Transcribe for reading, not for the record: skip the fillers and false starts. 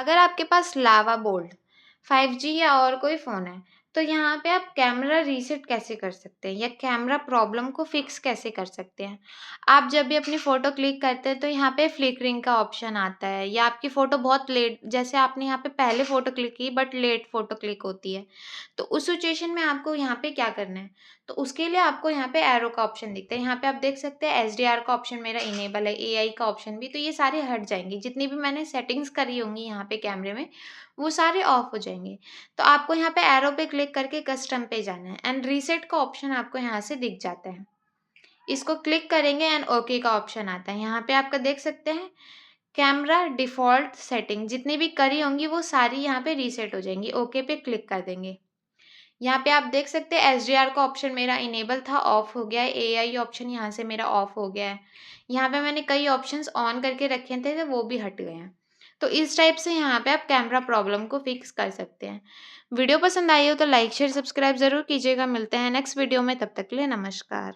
अगर आपके पास लावा bolt 5G या और कोई फ़ोन है, तो यहाँ पे आप कैमरा रीसेट कैसे कर सकते हैं या कैमरा प्रॉब्लम को फिक्स कैसे कर सकते हैं। आप जब भी अपनी फ़ोटो क्लिक करते हैं तो यहाँ पे फ्लिकरिंग का ऑप्शन आता है या आपकी फ़ोटो बहुत लेट, जैसे आपने यहाँ पे पहले फ़ोटो क्लिक की बट लेट फ़ोटो क्लिक होती है। तो उस सिचुएशन में आपको यहाँ पे क्या करना है, तो उसके लिए आपको यहाँ पे एरो का ऑप्शन दिखता है। यहाँ पे आप देख सकते हैं एसडीआर का ऑप्शन मेरा इनेबल है, एआई का ऑप्शन भी, तो ये सारे हट जाएँगे। जितनी भी मैंने सेटिंग्स करी होंगी यहाँ पे कैमरे में, वो सारे ऑफ हो जाएँगे। तो आपको यहाँ पे एरो पे क्लिक करके कस्टम पे जाना है एंड रीसेट का ऑप्शन आपको यहाँ से दिख जाता है। इसको क्लिक करेंगे एंड ओके का ऑप्शन आता है। यहाँ पे आपका देख सकते हैं कैमरा डिफ़ॉल्ट सेटिंग जितनी भी करी होंगी वो सारी यहाँ पे रीसेट हो जाएँगी। ओके पे क्लिक कर देंगे। यहाँ पे आप देख सकते हैं एसडीआर का ऑप्शन मेरा इनेबल था, ऑफ हो गया है। एआई ऑप्शन यहाँ से मेरा ऑफ हो गया है। यहाँ पे मैंने कई ऑप्शंस ऑन करके रखे थे तो वो भी हट गए हैं। तो इस टाइप से यहाँ पे आप कैमरा प्रॉब्लम को फिक्स कर सकते हैं। वीडियो पसंद आई हो तो लाइक शेयर सब्सक्राइब ज़रूर कीजिएगा। मिलते हैं नेक्स्ट वीडियो में, तब तक के लिए नमस्कार।